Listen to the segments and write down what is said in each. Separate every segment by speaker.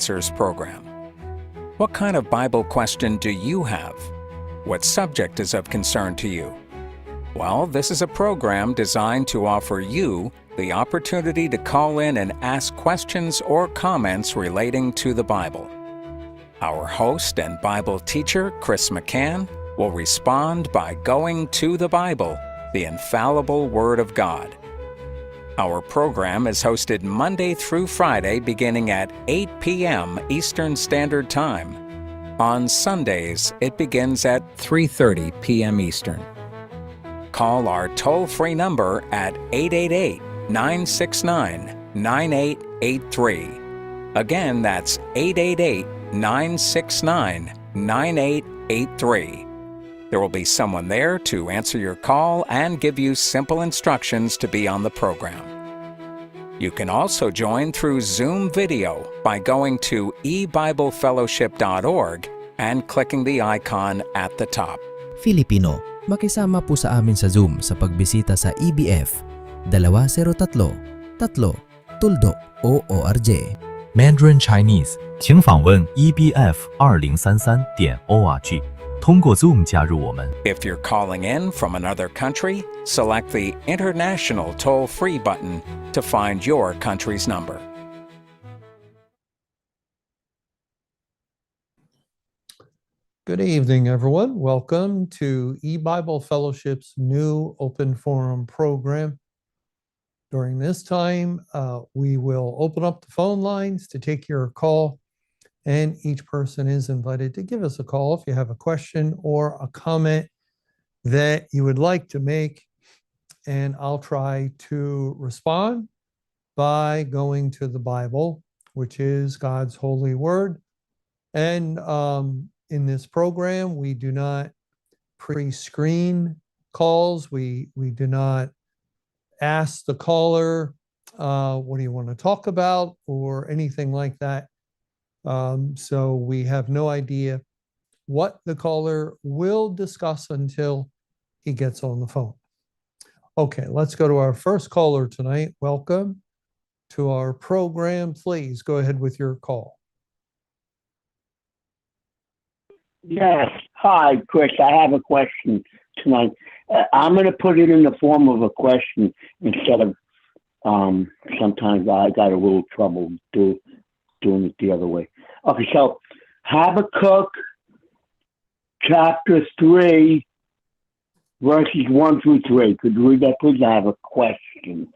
Speaker 1: Answers program. What kind of Bible question do you have? What subject is of concern to you? Well, this is a program designed to offer you the opportunity to call in and ask questions or comments relating to the Bible. Our host and Bible teacher, Chris McCann, will respond by going to the Bible, the infallible Word of God. Our program is hosted Monday through Friday beginning at 8 p.m. Eastern Standard Time. On Sundays, it begins at 3:30 p.m. Eastern. Call our toll-free number at 888-969-9883. Again, that's 888-969-9883. There will be someone there to answer your call and give you simple instructions to be on the program. You can also join through Zoom video by going to ebiblefellowship.org and clicking the icon at the top.
Speaker 2: Filipino, makisama po sa amin sa Zoom sa pagbisita sa EBF 203-3-org.
Speaker 3: Mandarin Chinese， 请访问 ebf2033.org。通过 Zoom 加入我们。
Speaker 1: If you're calling in from another country, select the International Toll-Free button to find your country's number.
Speaker 4: Good evening, everyone. Welcome to E-Bible Fellowship's new open forum program. During this time, we will open up the phone lines to take your call. And each person is invited to give us a call if you have a question or a comment that you would like to make. And I'll try to respond by going to the Bible, which is God's holy word. And in this program, we do not pre-screen calls. We do not ask the caller, what do you want to talk about or anything like that. So we have no idea what the caller will discuss until he gets on the phone. Okay, let's go to our first caller tonight. Welcome to our program. Please go ahead with your call.
Speaker 5: Yes. Hi, Chris. I have a question tonight. I'm going to put it in the form of a question instead of sometimes I got a little trouble doing it the other way. Okay, so Habakkuk chapter 3, verses 1 through 3. Could you read that, please? I have a question.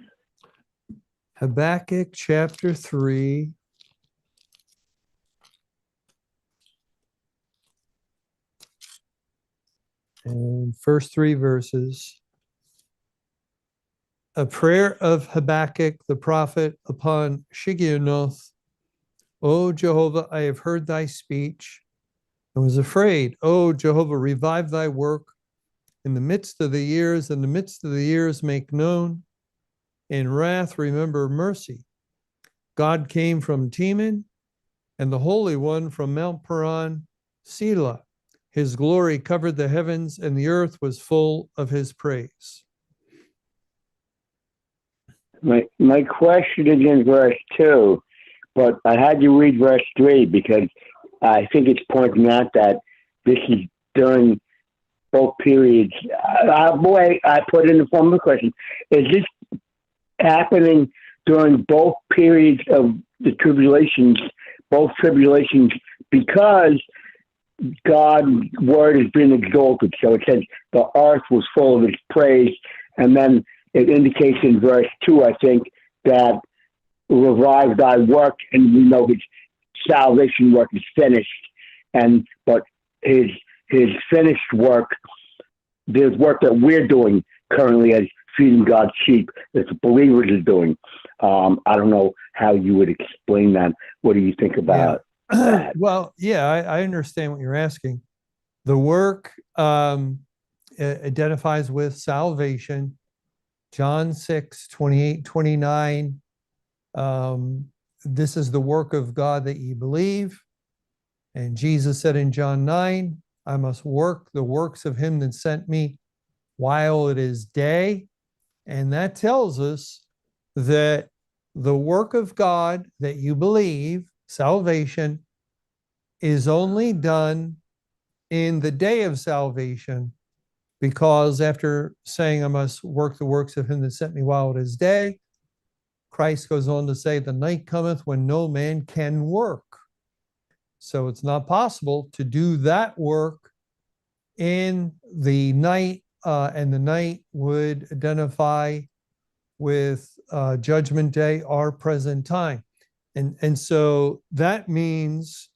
Speaker 4: Habakkuk chapter 3. And first 3 verses. A prayer of Habakkuk the prophet upon Shigionoth. O Jehovah, I have heard thy speech and was afraid. O Jehovah, revive thy work in the midst of the years. In the midst of the years, make known. In wrath, remember mercy. God came from Teman, and the Holy One from Mount Paran, Selah. His glory covered the heavens, and the earth was full of his praise.
Speaker 5: My question is in verse 2. But I had to read verse 3 because I think it's pointing out that this is during both periods. I put in the form of a question. Is this happening during both periods of the tribulations, both tribulations, because God's word has been exalted? So it says the earth was full of his praise. And then it indicates in verse 2, I think, that revive thy work, and we know his salvation work is finished, but his finished work, there's work that we're doing currently as feeding God's sheep that the believers are doing. I don't know how you would explain that. What do you think about that?
Speaker 4: Well, yeah, I understand what you're asking. The work identifies with salvation. John 6, 28, 29. This is the work of God that ye believe. And Jesus said in John 9, I must work the works of him that sent me while it is day. And that tells us that the work of God that you believe salvation is only done in the day of salvation, because after saying I must work the works of him that sent me while it is day, Christ goes on to say, the night cometh when no man can work. So it's not possible to do that work in the night, and the night would identify with Judgment Day, our present time. And so that means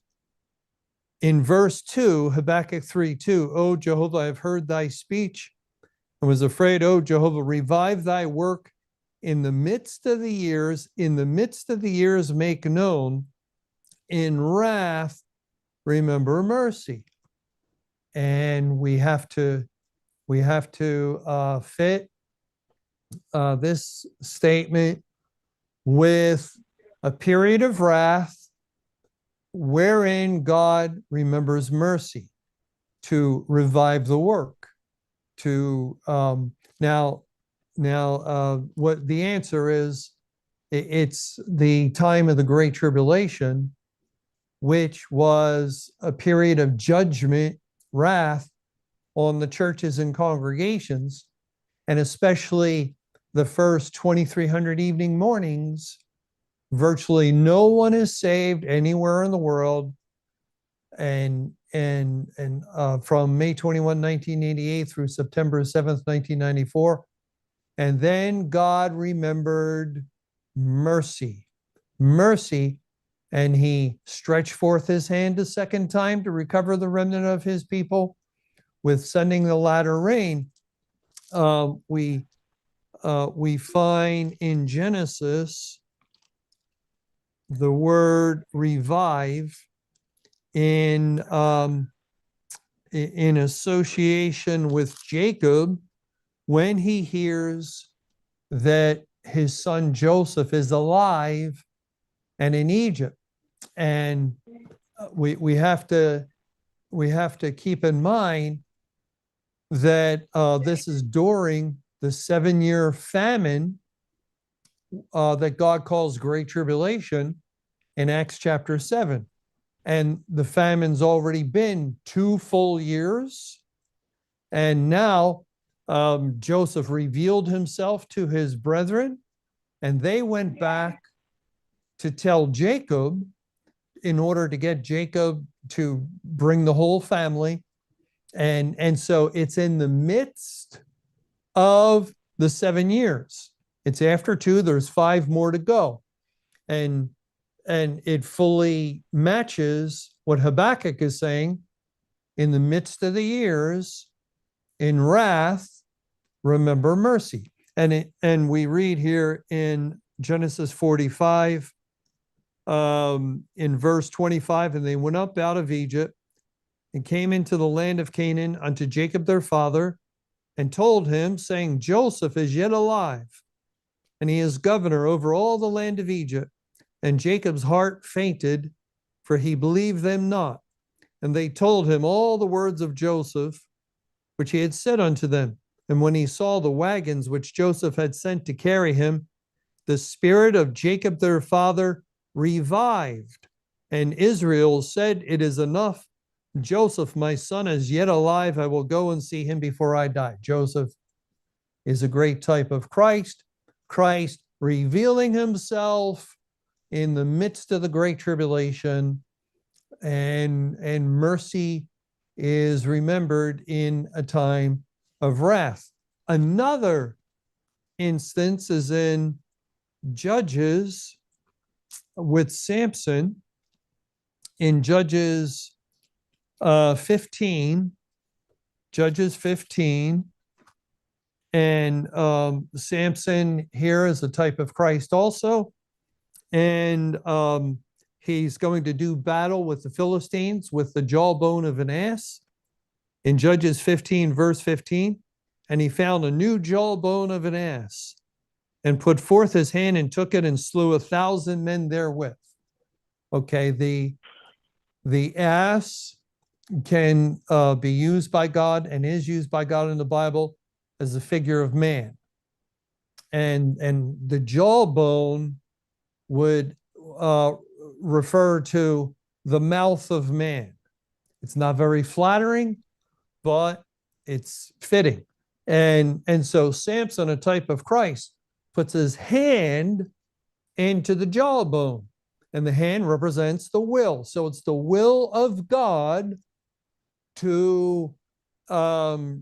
Speaker 4: in verse 2, Habakkuk 3:2, O Jehovah, I have heard thy speech and was afraid. O Jehovah, revive thy work in the midst of the years. In the midst of the years, make known. In wrath, remember mercy. And we have to fit this statement with a period of wrath wherein God remembers mercy to revive the work. To now, what the answer is, it's the time of the Great Tribulation, which was a period of judgment, wrath on the churches and congregations, and especially the first 2,300 evening mornings. Virtually no one is saved anywhere in the world. And from May 21, 1988 through September 7th, 1994. And then God remembered mercy, and he stretched forth his hand a second time to recover the remnant of his people with sending the latter rain. We find in Genesis the word revive in association with Jacob when he hears that his son Joseph is alive and in Egypt. And we have to keep in mind that this is during the 7-year famine that God calls Great Tribulation in Acts chapter 7. And the famine's already been 2 full years. And now Joseph revealed himself to his brethren, and they went back to tell Jacob in order to get Jacob to bring the whole family. And so it's in the midst of the 7 years. It's after 2, there's 5 more to go. And it fully matches what Habakkuk is saying. In the midst of the years, in wrath, remember mercy. And we read here in Genesis 45, in verse 25, and they went up out of Egypt and came into the land of Canaan unto Jacob their father, and told him, saying, Joseph is yet alive, and he is governor over all the land of Egypt. And Jacob's heart fainted, for he believed them not. And they told him all the words of Joseph, which he had said unto them. And when he saw the wagons which Joseph had sent to carry him, the spirit of Jacob their father revived. And Israel said, it is enough. Joseph, my son, is yet alive. I will go and see him before I die. Joseph is a great type of Christ. Christ revealing himself in the midst of the Great Tribulation, and mercy is remembered in a time of wrath. Another instance is in Judges with Samson, in Judges 15, Judges 15, and Samson here is a type of Christ also. And he's going to do battle with the Philistines with the jawbone of an ass. In Judges 15, verse 15, and he found a new jawbone of an ass, and put forth his hand and took it and slew 1,000 men therewith. Okay, the ass can be used by God and is used by God in the Bible as a figure of man. And the jawbone would refer to the mouth of man. It's not very flattering, but it's fitting. And so Samson, a type of Christ, puts his hand into the jawbone, and the hand represents the will. So it's the will of God to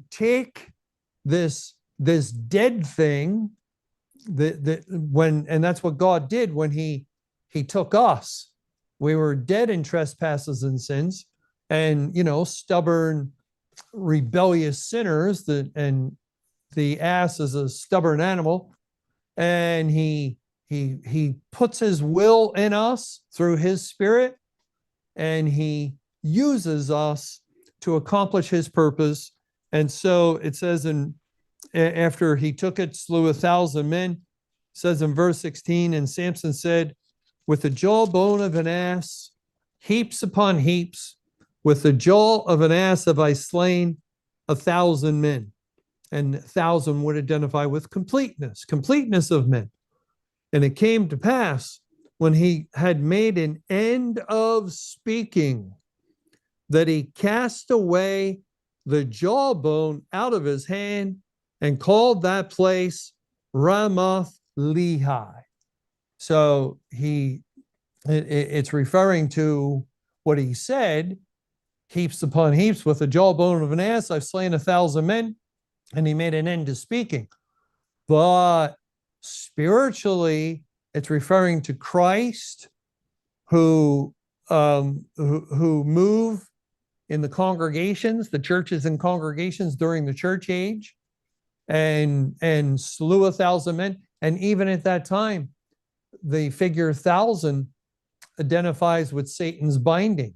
Speaker 4: take this dead thing and that's what God did when he took us. We were dead in trespasses and sins, and stubborn, rebellious sinners. And the ass is a stubborn animal, and he puts his will in us through his Spirit, and he uses us to accomplish his purpose. And so it says after he took it, slew 1,000 men, says in verse 16, and Samson said, with the jawbone of an ass, heaps upon heaps, with the jaw of an ass have I slain 1,000 men. And 1,000 would identify with completeness of men. And it came to pass, when he had made an end of speaking, that he cast away the jawbone out of his hand and called that place Ramoth Lehi. So it's referring to what he said, heaps upon heaps, with the jawbone of an ass, I've slain 1,000 men, and he made an end to speaking. But spiritually, it's referring to Christ, who move in the congregations, the churches and congregations during the church age, and slew 1,000 men. And even at that time, the figure 1,000 identifies with Satan's binding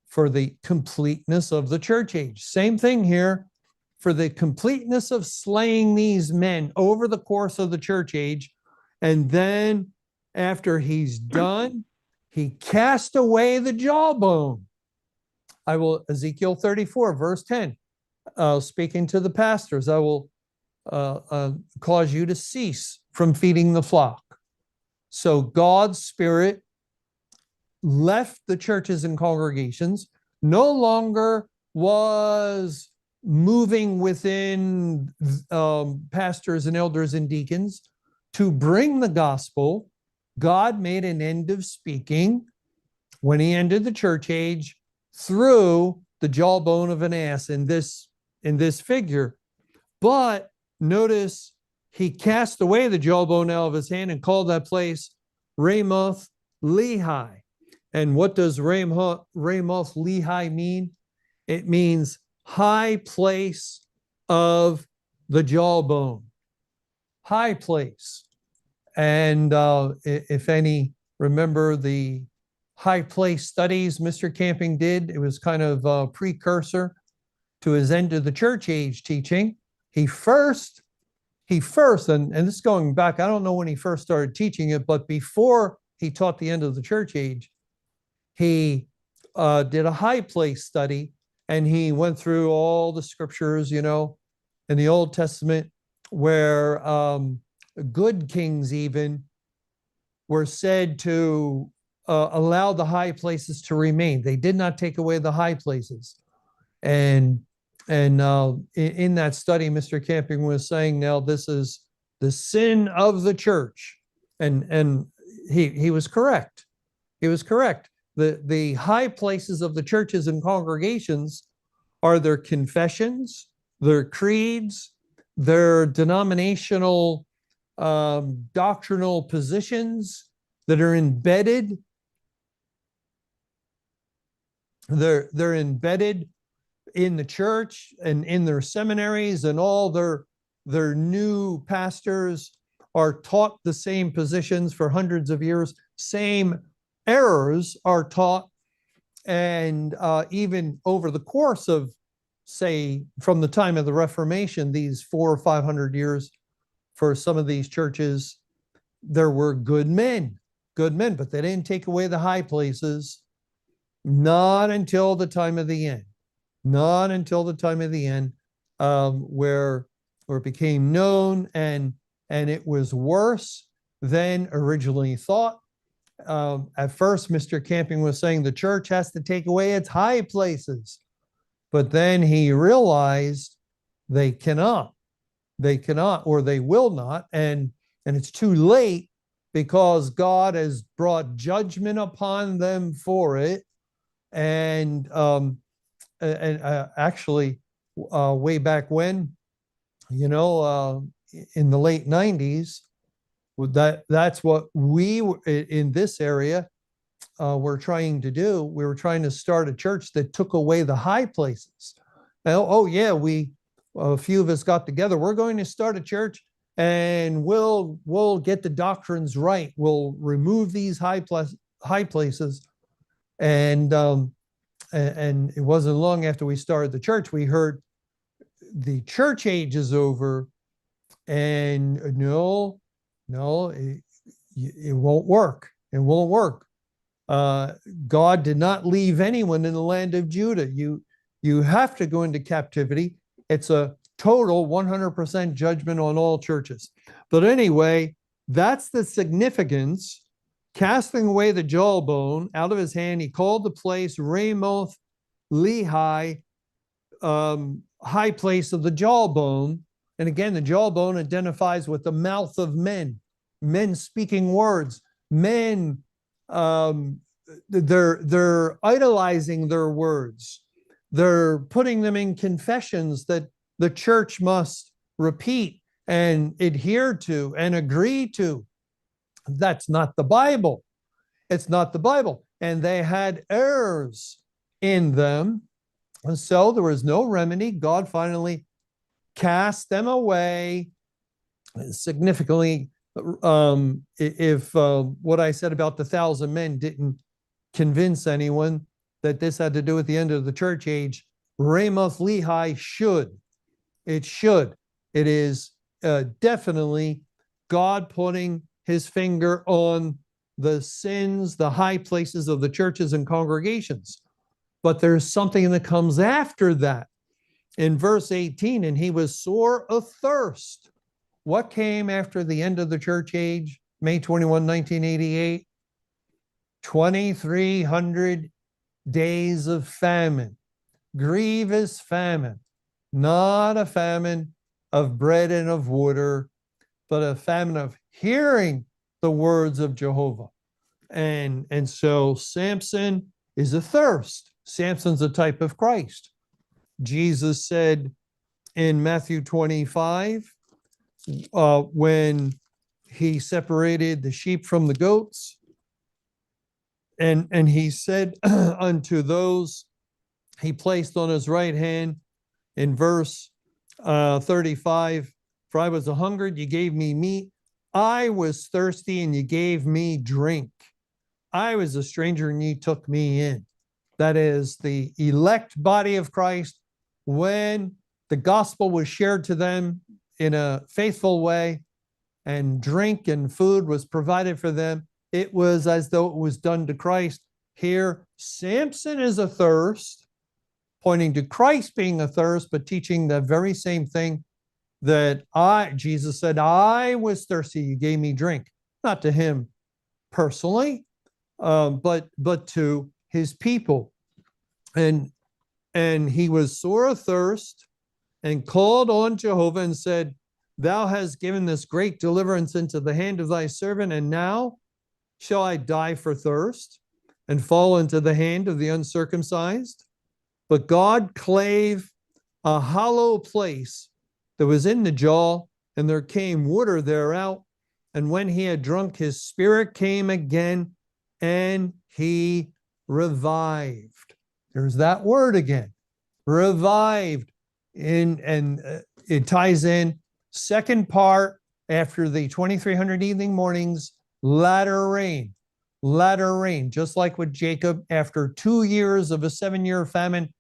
Speaker 4: for the completeness of the church age. Same thing here, for the completeness of slaying these men over the course of the church age. And then after he's done, he cast away the jawbone. Ezekiel 34, verse 10, speaking to the pastors, I will cause you to cease from feeding the flock. So God's Spirit left the churches and congregations, no longer was moving within pastors and elders and deacons to bring the gospel. God made an end of speaking when he ended the church age through the jawbone of an ass in this figure. But notice he cast away the jawbone out of his hand and called that place Ramoth Lehi. And what does Ramoth Lehi mean? It means high place of the jawbone. High place. And if any remember the high place studies Mr. Camping did, it was kind of a precursor to his end of the church age teaching. He first, and this is going back, I don't know when he first started teaching it, but before he taught the end of the church age, he did a high place study, and he went through all the scriptures, in the Old Testament, where good kings even were said to allow the high places to remain. They did not take away the high places. And in that study, Mr. Camping was saying, now this is the sin of the church. And he was correct. He was correct. The high places of the churches and congregations are their confessions, their creeds, their denominational doctrinal positions that are embedded. They're embedded in the church and in their seminaries, and all their new pastors are taught the same positions for hundreds of years. Same errors are taught, and even over the course of, say, from the time of the Reformation, these 400 or 500 years, for some of these churches, there were good men, but they didn't take away the high places, not until the time of the end. Not until the time of the end, where it became known, and it was worse than originally thought. At first, Mr. Camping was saying the church has to take away its high places. But then he realized they cannot, or they will not. And it's too late because God has brought judgment upon them for it. And actually, way back when, in the late 90s, that's what we in this area were trying to do. We were trying to start a church that took away the high places. Yeah, a few of us got together. We're going to start a church, and we'll get the doctrines right. We'll remove these high places. And it wasn't long after we started the church, we heard the church age is over, and no, it won't work. It won't work. God did not leave anyone in the land of Judah. You have to go into captivity. It's a total 100% judgment on all churches. But anyway, that's the significance. Casting away the jawbone out of his hand, he called the place Ramoth Lehi, high place of the jawbone. And again, the jawbone identifies with the mouth of men speaking words, men. They're idolizing their words. They're putting them in confessions that the church must repeat and adhere to and agree to. That's not the Bible. It's not the Bible. And they had errors in them. And so there was no remedy. God finally cast them away. Significantly, if what I said about the 1,000 men didn't convince anyone that this had to do with the end of the church age, Ramoth Lehi should. It should. It is definitely God putting his finger on the sins, the high places of the churches and congregations. But there's something that comes after that. In verse 18, and he was sore athirst. What came after the end of the church age, May 21, 1988? 2,300 days of famine, grievous famine, not a famine of bread and of water, but a famine of hearing the words of Jehovah. And so Samson is athirst. Samson's a type of Christ. Jesus said in Matthew 25, when he separated the sheep from the goats, and he said unto those he placed on his right hand, in verse 35, for I was a hungered, you gave me meat. I was thirsty, and you gave me drink. I was a stranger, and ye took me in. That is the elect body of Christ. When the gospel was shared to them in a faithful way, and drink and food was provided for them, it was as though it was done to Christ. Here, Samson is athirst, pointing to Christ being athirst, but teaching the very same thing that Jesus said, I was thirsty, you gave me drink. Not to him personally, but to his people. And he was sore athirst and called on Jehovah and said, thou hast given this great deliverance into the hand of thy servant, and now shall I die for thirst and fall into the hand of the uncircumcised? But God clave a hollow place that was in the jaw, and there came water thereout. And when he had drunk, his spirit came again, and he revived. There's that word again, revived. And it ties in second part after the 2,300 evening mornings, latter rain, just like with Jacob after 2 years of a 7-year famine,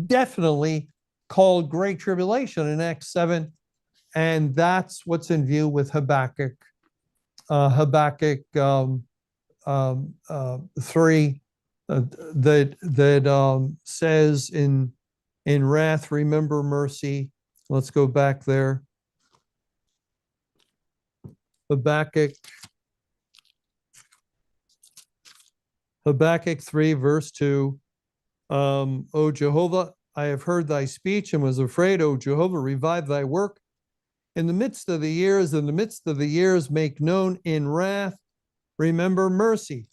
Speaker 4: definitely called great tribulation in Acts 7. And that's what's in view with Habakkuk. Habakkuk 3 that says in wrath, remember mercy. Let's go back there. Habakkuk Habakkuk 3, verse 2. O Jehovah, I have heard thy speech and was afraid. O Jehovah, revive thy work. In the midst of the years, make known in wrath, remember mercy.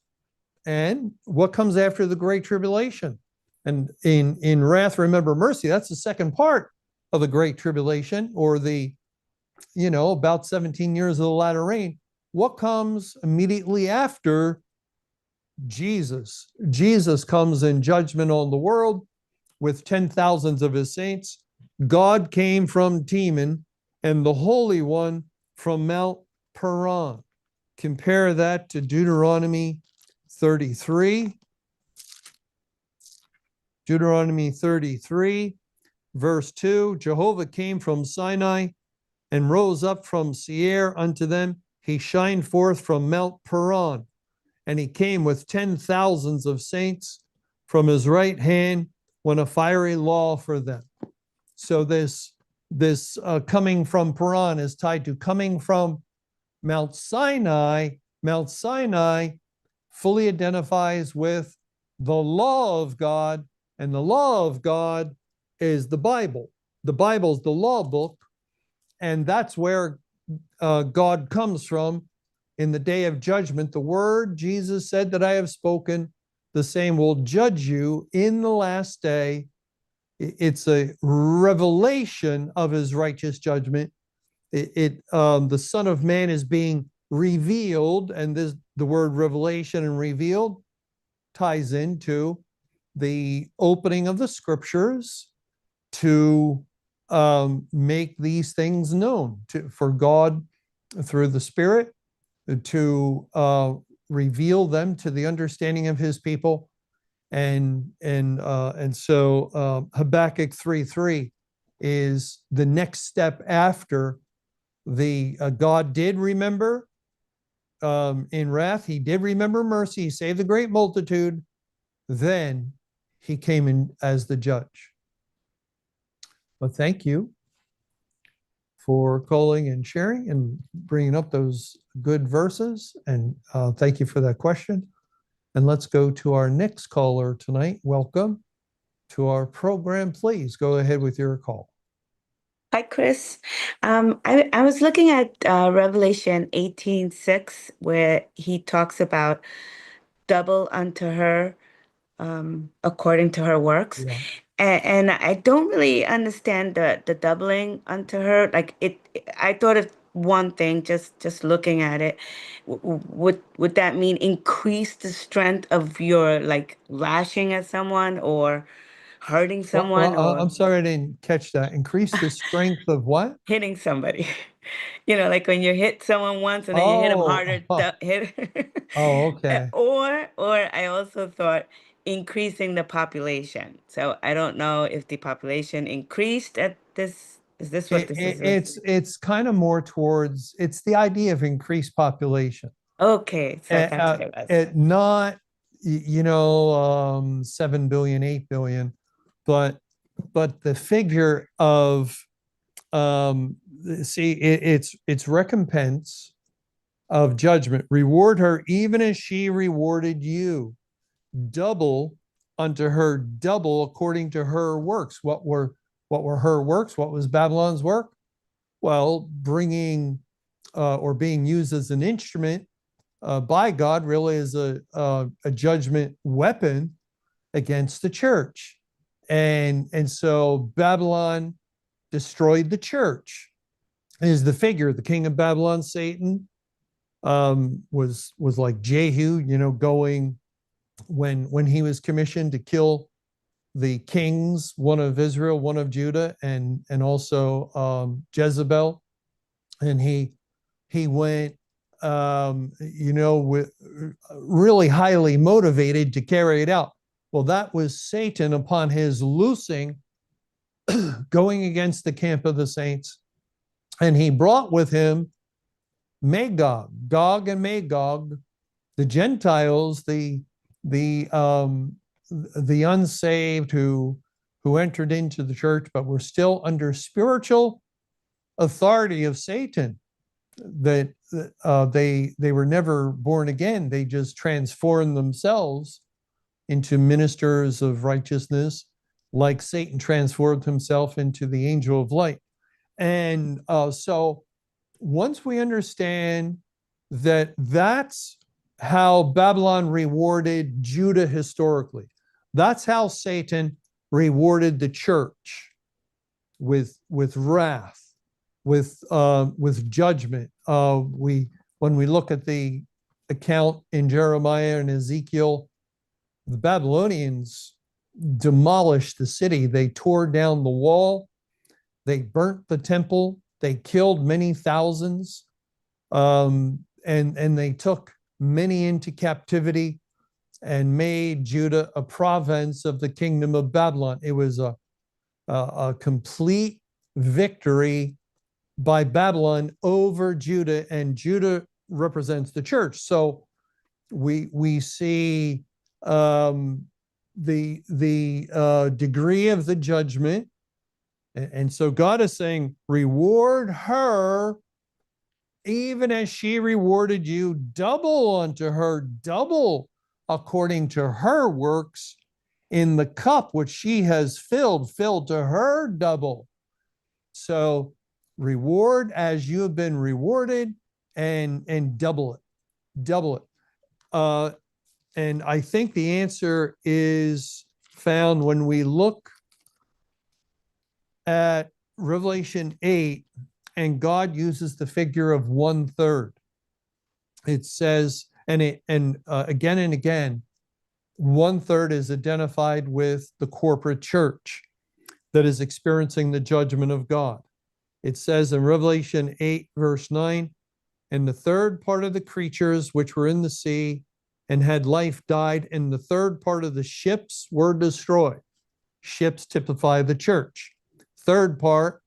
Speaker 4: And what comes after the great tribulation? And in wrath, remember mercy. That's the second part of the great tribulation, or the, about 17 years of the latter rain. What comes immediately after Jesus? Jesus comes in judgment on the world with 10,000s of his saints. God came from Teman, and the Holy One from Mount Paran. Compare that to Deuteronomy 33. Deuteronomy 33, verse 2. Jehovah came from Sinai and rose up from Seir unto them. He shined forth from Mount Paran, and he came with 10,000s of saints from his right hand when a fiery law for them. So this coming from Paran is tied to coming from Mount Sinai. Mount Sinai fully identifies with the law of God, and the law of God is the Bible. The Bible is the law book, and that's where God comes from in the day of judgment. The word Jesus said that I have spoken, the same will judge you in the last day. It's a revelation of his righteous judgment. The Son of Man is being revealed, and the word revelation and revealed ties into the opening of the scriptures to make these things known for God through the Spirit to reveal them to the understanding of his people. And so Habakkuk 3:3 is the next step after the God did remember in wrath. He did remember mercy. He saved the great multitude. Then he came in as the judge. But thank you for calling and sharing and bringing up those good verses. And thank you for that question. And let's go to our next caller tonight. Welcome to our program. Please go ahead with your call.
Speaker 6: Hi, Chris. I was looking at Revelation 18:6, where he talks about double unto her according to her works.
Speaker 4: Yeah.
Speaker 6: And I don't really understand the doubling unto her. Like I thought of one thing just looking at it. Would that mean increase the strength of your like lashing at someone or hurting someone or
Speaker 4: I'm sorry, I didn't catch that. Increase the strength of what?
Speaker 6: hitting somebody? Like when you hit someone once and then you hit them harder, hit.
Speaker 4: Okay.
Speaker 6: Or I also thought increasing the population. So I don't know if the population increased at this. Is this what this is?
Speaker 4: It's kind of more towards, it's the idea of increased population.
Speaker 6: Okay, so that's what it was.
Speaker 4: Not 7 billion, 8 billion, but the figure of it's recompense of judgment. Reward her even as she rewarded you. Double unto her, double according to her works. What were her works? What was Babylon's work? Well, bringing or being used as an instrument by God, really as a judgment weapon against the church. And so Babylon destroyed the church. Is the figure, the king of Babylon, Satan, was like Jehu, going when he was commissioned to kill the kings, one of Israel, one of Judah, and also Jezebel, and he went with really highly motivated to carry it out. Well, that was Satan upon his loosing, going against the camp of the saints, and he brought with him Magog, Gog and Magog, the Gentiles, the unsaved who entered into the church but were still under spiritual authority of Satan. that they were never born again. They just transformed themselves into ministers of righteousness, like Satan transformed himself into the angel of light. And so once we understand that that's how Babylon rewarded Judah historically, that's how Satan rewarded the church with wrath, with judgment. When we look at the account in Jeremiah and Ezekiel, the Babylonians demolished the city. They tore down the wall. They burnt the temple. They killed many thousands, and they took many into captivity and made Judah a province of the kingdom of Babylon. It was a complete victory by Babylon over Judah, and Judah represents the church. So we see the degree of the judgment, and so God is saying, reward her even as she rewarded you, double unto her, double according to her works in the cup which she has filled to her double. So reward as you have been rewarded, and double it. And I think the answer is found when we look at Revelation 8, and God uses the figure of 1/3. It says, again and again, 1/3 is identified with the corporate church that is experiencing the judgment of God. It says in Revelation 8, verse 9, and the third part of the creatures which were in the sea and had life died, and the third part of the ships were destroyed. Ships typify the church. Third part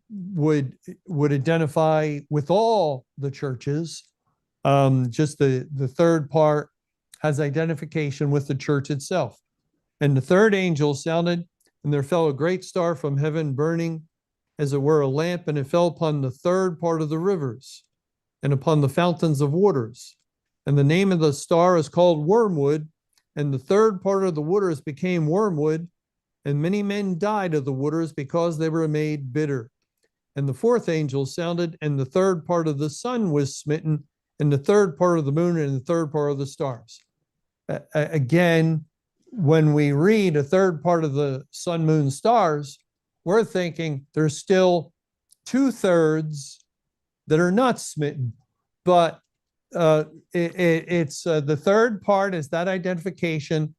Speaker 4: would identify with all the churches. Just the third part has identification with the church itself. And the third angel sounded, and there fell a great star from heaven, burning as it were a lamp, and it fell upon the third part of the rivers and upon the fountains of waters. And the name of the star is called Wormwood, and the third part of the waters became wormwood, and many men died of the waters because they were made bitter. And the fourth angel sounded, and the third part of the sun was smitten, and the third part of the moon, and the third part of the stars. Again, when we read a third part of the sun, moon, stars, we're thinking there's still 2/3 that are not smitten. But it's the third part is that identification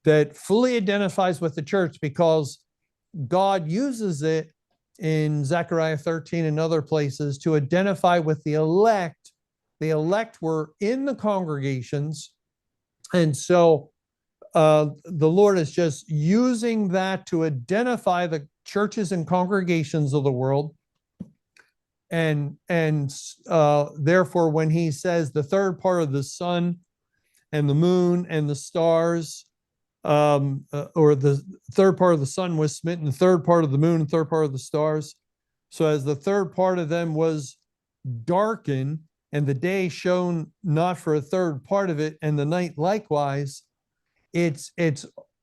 Speaker 4: that fully identifies with the church, because God uses it in Zechariah 13 and other places to identify with the elect. The elect were in the congregations. And so the Lord is just using that to identify the churches and congregations of the world. And therefore, when he says the third part of the sun and the moon and the stars, or the third part of the sun was smitten, the third part of the moon, and third part of the stars. So as the third part of them was darkened, and the day shone not for a third part of it, and the night likewise, it's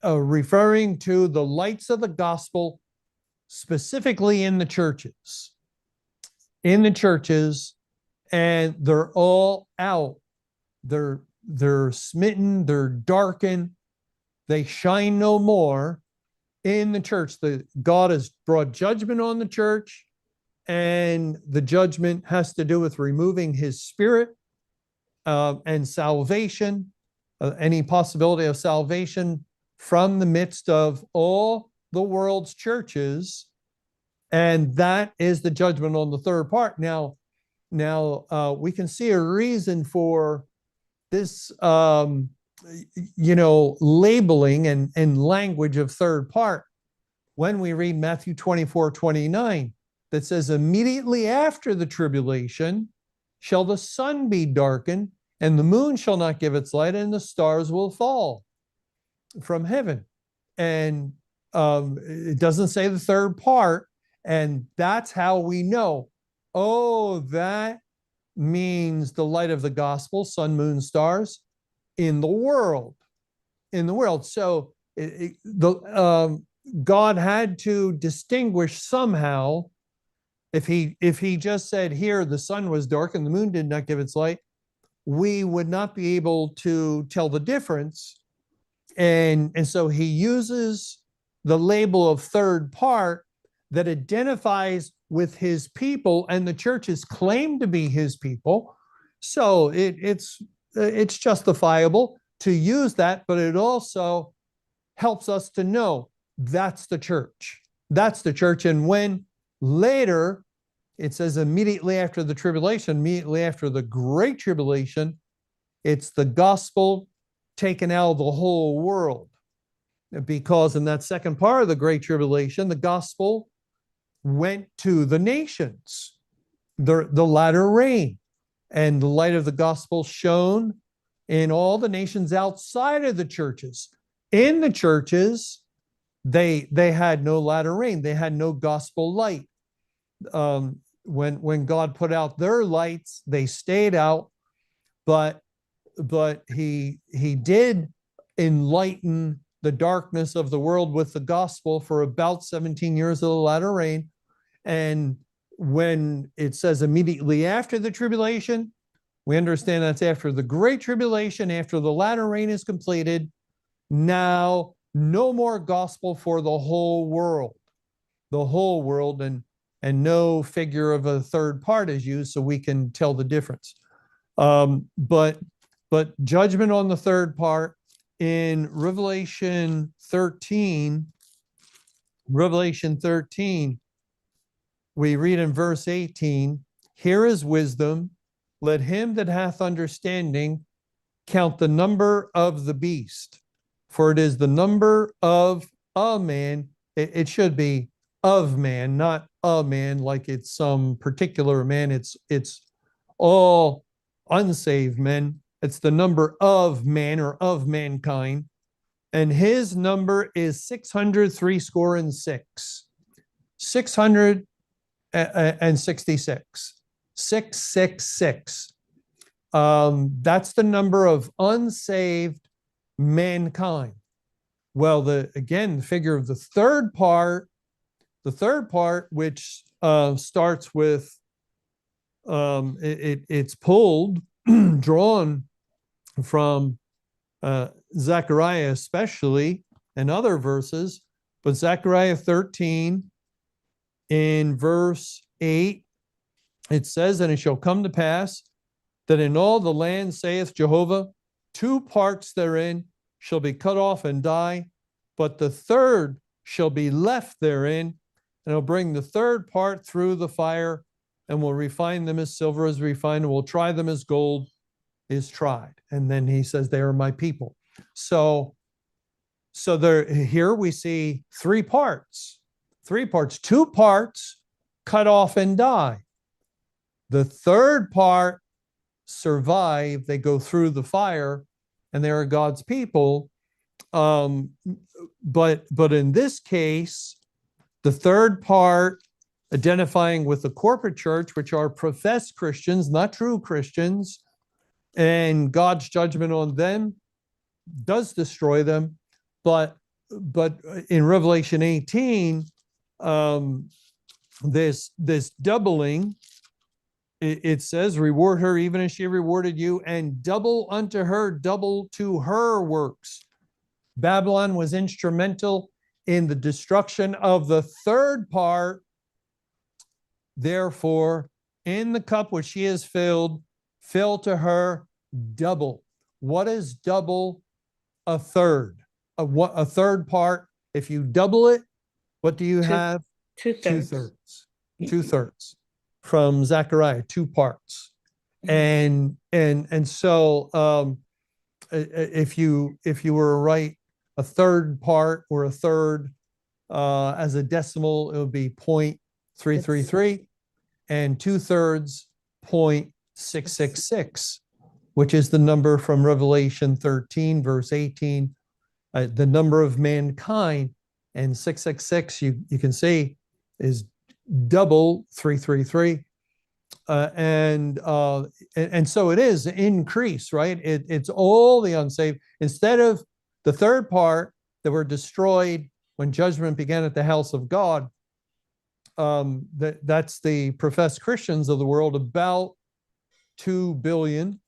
Speaker 4: referring to the lights of the gospel, specifically in the churches. In the churches, and they're all out. They're smitten, they're darkened, they shine no more in the church. God has brought judgment on the church, and the judgment has to do with removing his spirit and salvation, any possibility of salvation from the midst of all the world's churches. And that is the judgment on the third part. Now we can see a reason for this, labeling and language of third part when we read Matthew 24:29, that says, immediately after the tribulation shall the sun be darkened, and the moon shall not give its light, and the stars will fall from heaven. And it doesn't say the third part. And that's how we know, that means the light of the gospel, sun, moon, stars, in the world. In the world. So God had to distinguish somehow. If he just said here the sun was dark and the moon did not give its light, we would not be able to tell the difference. And so he uses the label of third part that identifies with his people, and the churches claim to be his people. So it's justifiable to use that, but it also helps us to know that's the church. That's the church. And when later it says immediately after the tribulation, immediately after the great tribulation, it's the gospel taken out of the whole world. Because in that second part of the great tribulation, the gospel went to the nations, the latter rain, and the light of the gospel shone in all the nations outside of the churches. In the churches, they had no latter rain. They had no gospel light. When God put out their lights, they stayed out, but he did enlighten the darkness of the world with the gospel for about 17 years of the latter rain. And when it says immediately after the tribulation, we understand that's after the great tribulation, after the latter rain is completed. Now, no more gospel for the whole world, and no figure of a third part is used, so we can tell the difference. But judgment on the third part in Revelation 13, we read in verse 18, here is wisdom, let him that hath understanding count the number of the beast, for it is the number of a man. It should be of man, not a man like it's some particular man. It's all unsaved men. It's the number of man or of mankind. And his number is 666. 666. 666. That's the number of unsaved mankind. Well, the figure of the third part, which starts with it's pulled, drawn from Zechariah especially, and other verses, but Zechariah 13 in verse 8, it says, and it shall come to pass that in all the land, saith Jehovah, 2 parts therein shall be cut off and die, but the third shall be left therein, and I'll bring the third part through the fire, and will refine them as silver is refined, and will try them as gold is tried. And then he says, they are my people. So there, here we see 3 parts. 2 parts cut off and die. The third part survive, they go through the fire, and they are God's people. But in this case, the third part identifying with the corporate church, which are professed Christians, not true Christians, and God's judgment on them does destroy them. But in Revelation 18, this doubling, it says, reward her even as she rewarded you, and double unto her, double to her works. Babylon was instrumental in the destruction of the third part. Therefore, in the cup which she has filled, fill to her double. What is double? A third. A third part. If you double it, what do you have?
Speaker 6: 2/3.
Speaker 4: 2/3 from Zechariah, 2 parts. And so if you were to write a third part or a third as a decimal, it would be 0.333, and 2/3 0.666, which is the number from Revelation 13 verse 18, the number of mankind. And 666, you can see, is double 333. and so it is increase, right? It's all the unsaved. Instead of the third part that were destroyed when judgment began at the house of God, that's the professed Christians of the world, about 2 billion.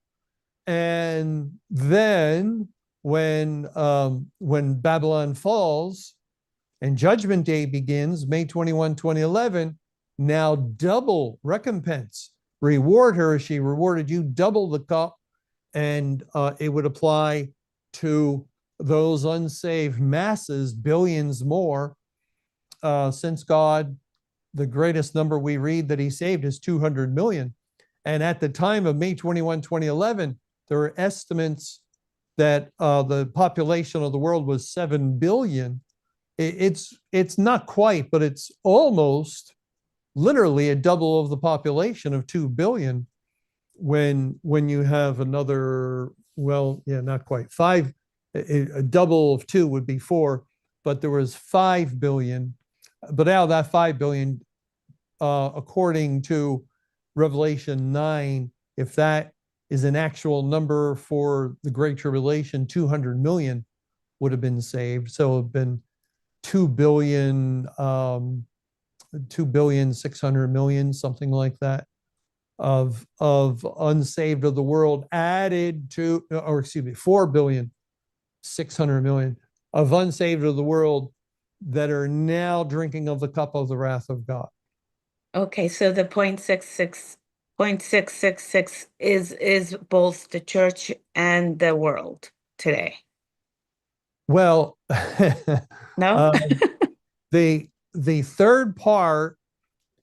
Speaker 4: And then when Babylon falls and Judgment Day begins, May 21, 2011, now double recompense. Reward her as she rewarded you, double the cup, and it would apply to those unsaved masses, billions more, since God, the greatest number we read that he saved is 200 million. And at the time of May 21, 2011, there were estimates that the population of the world was 7 billion. It's not quite, but it's almost literally a double of the population of 2 billion when you have another, well, yeah, not quite. A double of 2 would be 4, but there was 5 billion. But out of that 5 billion, according to Revelation 9, if that is an actual number for the Great Tribulation, 200 million would have been saved. So it would have been 2 billion, 600 million, something like that, of unsaved of the world added to, or excuse me, 4 billion, 600 million of unsaved of the world that are now drinking of the cup of the wrath of God.
Speaker 6: Okay, so the 0.666 is both the church and the world today.
Speaker 4: Well,
Speaker 6: No?
Speaker 4: the third part,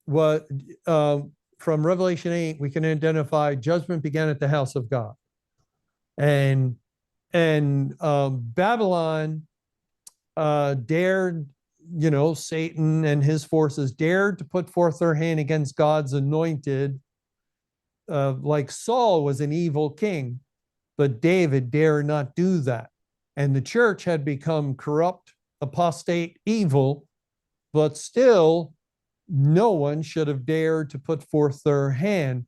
Speaker 4: what from Revelation 8, we can identify judgment began at the house of God, and Babylon dared, Satan and his forces dared to put forth their hand against God's anointed, like Saul was an evil king, but David dared not do that. And the church had become corrupt, apostate, evil, but still no one should have dared to put forth their hand.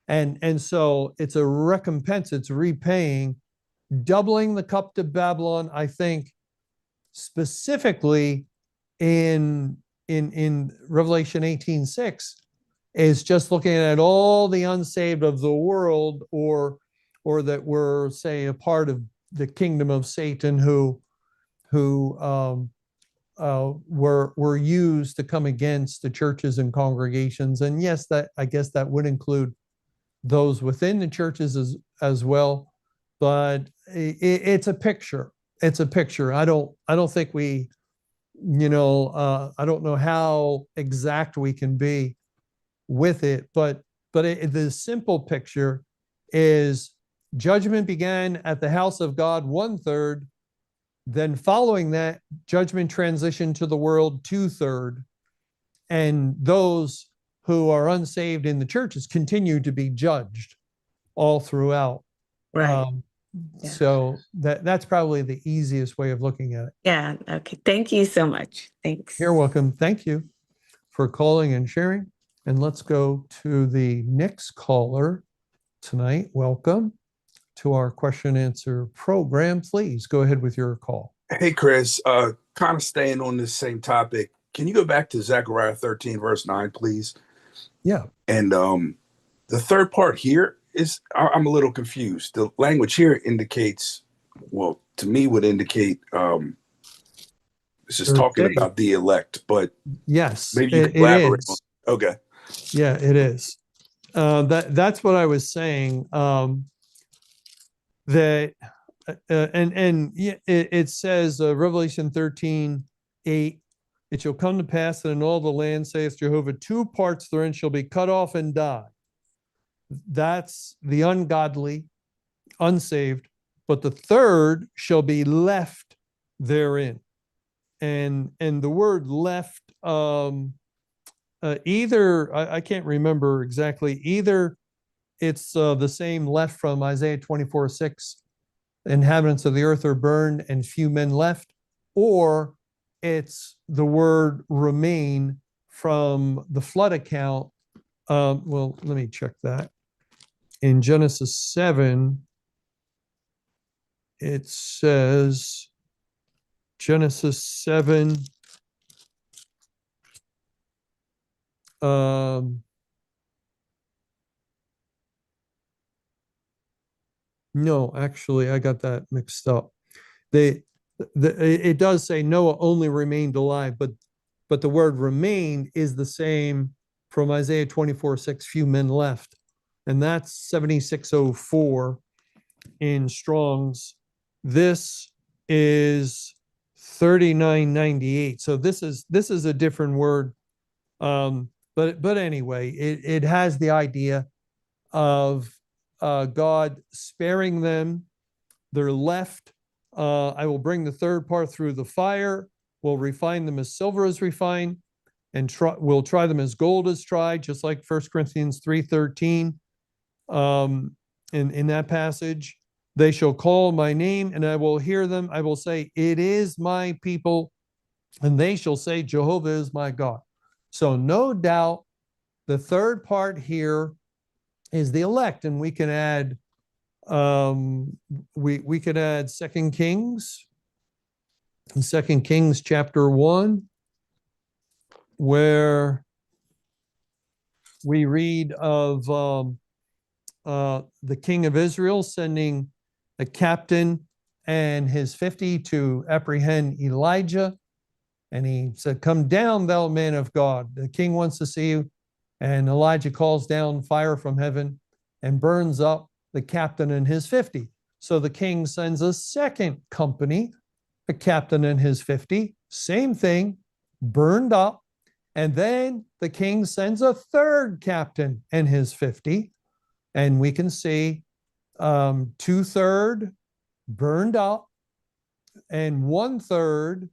Speaker 4: And so it's a recompense, it's repaying, doubling the cup to Babylon, I think, specifically in Revelation 18:6, is just looking at all the unsaved of the world, or that were, say, a part of the kingdom of Satan, who were used to come against the churches and congregations. And yes, I guess that would include those within the churches as well. But it's a picture. It's a picture. I don't think we, I don't know how exact we can be with it, but the simple picture is judgment began at the house of God, 1/3. Then following that, judgment transitioned to the world, 2/3. And those who are unsaved in the churches continue to be judged all throughout.
Speaker 6: Right. Yeah.
Speaker 4: So that's probably the easiest way of looking at it.
Speaker 6: Yeah. Okay. Thank you so much. Thanks.
Speaker 4: You're welcome. Thank you for calling and sharing. And let's go to the next caller tonight. Welcome to our question answer program. Please go ahead with your call.
Speaker 7: Hey, Chris, kind of staying on this same topic. Can you go back to Zechariah 13, verse 9, please?
Speaker 4: Yeah.
Speaker 7: And the third part here is, I'm a little confused. The language here indicates, well, to me would indicate, this is talking about the elect, but
Speaker 4: yes,
Speaker 7: maybe you can elaborate on. Okay.
Speaker 4: Yeah, it is. That's what I was saying. That it says, Revelation 13:8, it shall come to pass that in all the land, saith Jehovah, 2 parts therein shall be cut off and die. That's the ungodly, unsaved, but the third shall be left therein. And the word left, either, I can't remember exactly, either it's the same left from Isaiah 24:6, inhabitants of the earth are burned and few men left, or it's the word remain from the flood account Well, let me check that. In Genesis 7, it says, Genesis 7, no, actually, I got that mixed up. It does say Noah only remained alive, but the word remained is the same from Isaiah 24:6, few men left. And that's 7604 in Strong's. This is 3998. So this is a different word. But anyway, it has the idea of God sparing them. They're left. I will bring the third part through the fire, will refine them as silver is refined, and will try them as gold is tried, just like 1 Corinthians 3:13. In that passage, they shall call my name and I will hear them. I will say, it is my people, and they shall say, Jehovah is my God. So no doubt the third part here is the elect, and we can add we could add 2 Kings, 2 Kings chapter 1, where we read of the king of Israel sending a captain and his 50 to apprehend Elijah. And he said, come down, thou man of God. The king wants to see you. And Elijah calls down fire from heaven and burns up the captain and his 50. So the king sends a second company, a captain and his 50, same thing, burned up. And then the king sends a third captain and his 50. And we can see 2/3 burned up and 1/3.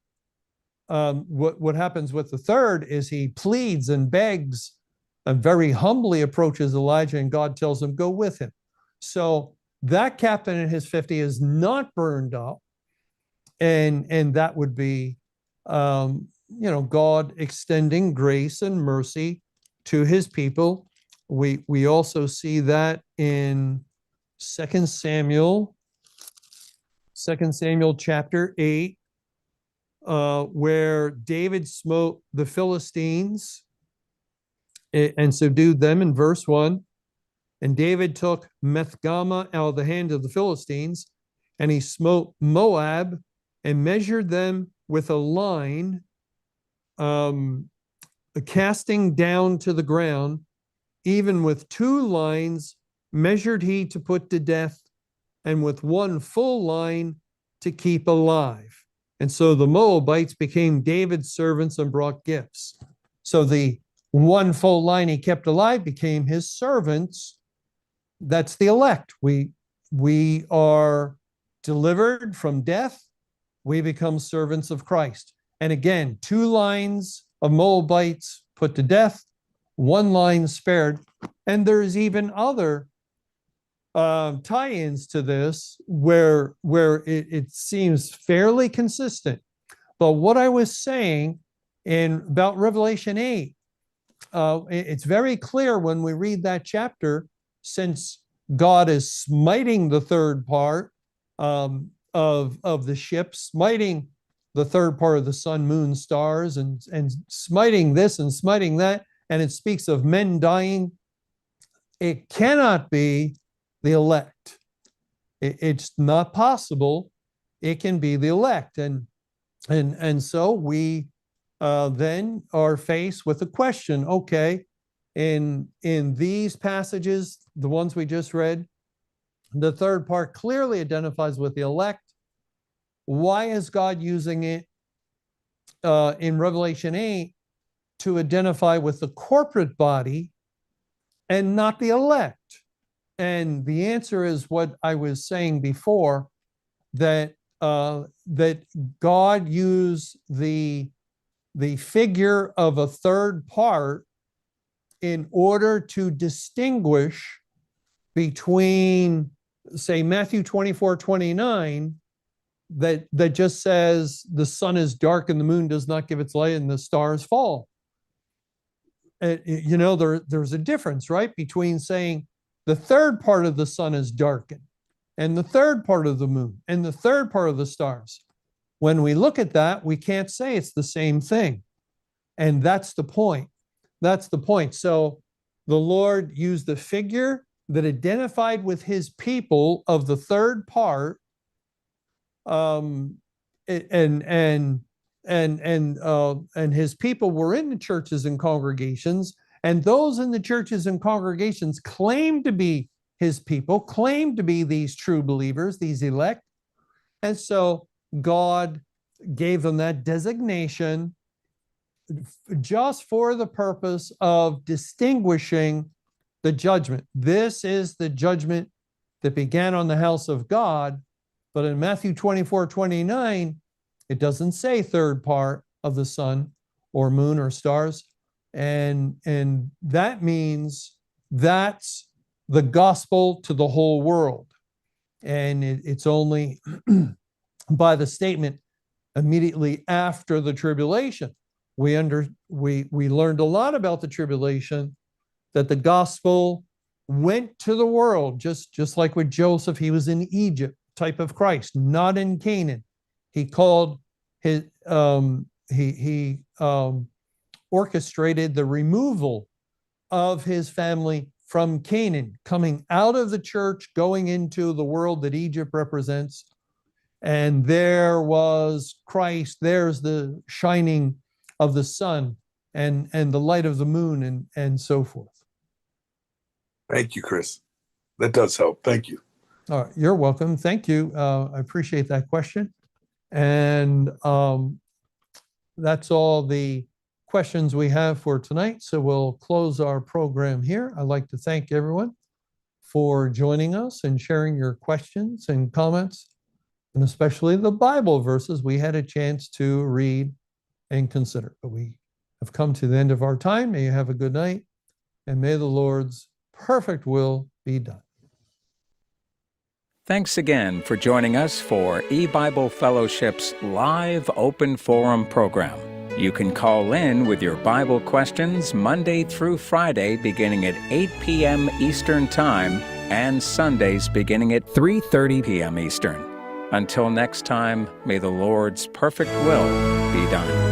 Speaker 4: What happens with the third is he pleads and begs and very humbly approaches Elijah, and God tells him, go with him. So that captain and his 50 is not burned up. And that would be, God extending grace and mercy to his people. We also see that in 2 Samuel chapter 8, where David smote the Philistines and subdued them in verse 1. And David took Methgama out of the hand of the Philistines, and he smote Moab and measured them with a line, casting down to the ground, even with 2 lines measured he to put to death, and with 1 full line to keep alive. And so the Moabites became David's servants and brought gifts. So the 1 full line he kept alive became his servants. That's the elect. We are delivered from death. We become servants of Christ. And again, 2 lines of Moabites put to death, 1 line spared. And there's even other tie-ins to this where it seems fairly consistent. But what I was saying about Revelation 8, it's very clear when we read that chapter, since God is smiting the third part of the ship, smiting the third part of the sun, moon, stars, and smiting this and smiting that, and it speaks of men dying, it cannot be the elect. It's not possible. It can be the elect. And so we then are faced with a question. Okay, in these passages, the ones we just read, the third part clearly identifies with the elect. Why is God using it in Revelation 8 to identify with the corporate body and not the elect? And the answer is what I was saying before, that God used the figure of a third part in order to distinguish between, say, Matthew 24:29, that just says the sun is dark and the moon does not give its light and the stars fall. there's a difference, right, between saying the third part of the sun is darkened and the third part of the moon and the third part of the stars. When we look at that, we can't say it's the same thing. And that's the point. That's the point. So the Lord used the figure that identified with his people of the third part, and his people were in the churches and congregations, and those in the churches and congregations claimed to be his people, claimed to be these true believers, these elect. And so God gave them that designation just for the purpose of distinguishing the judgment. This is the judgment that began on the house of God. But in Matthew 24:29, it doesn't say third part of the sun or moon or stars. And that means that's the gospel to the whole world. And it's only by the statement immediately after the tribulation. We learned a lot about the tribulation, that the gospel went to the world, just like with Joseph. He was in Egypt, type of Christ, not in Canaan. He called his he orchestrated the removal of his family from Canaan, coming out of the church, going into the world that Egypt represents. And there was Christ. There's the shining of the sun and the light of the moon and so forth.
Speaker 7: Thank you, Chris. That does help. Thank you.
Speaker 4: All right, you're welcome. Thank you. I appreciate that question. And that's all the questions we have for tonight. So we'll close our program here. I'd like to thank everyone for joining us and sharing your questions and comments, and especially the Bible verses we had a chance to read and consider. But we have come to the end of our time. May you have a good night, and may the Lord's perfect will be done.
Speaker 1: Thanks again for joining us for eBible Fellowship's live open forum program. You can call in with your Bible questions Monday through Friday beginning at 8 p.m. Eastern Time and Sundays beginning at 3:30 p.m. Eastern. Until next time, may the Lord's perfect will be done.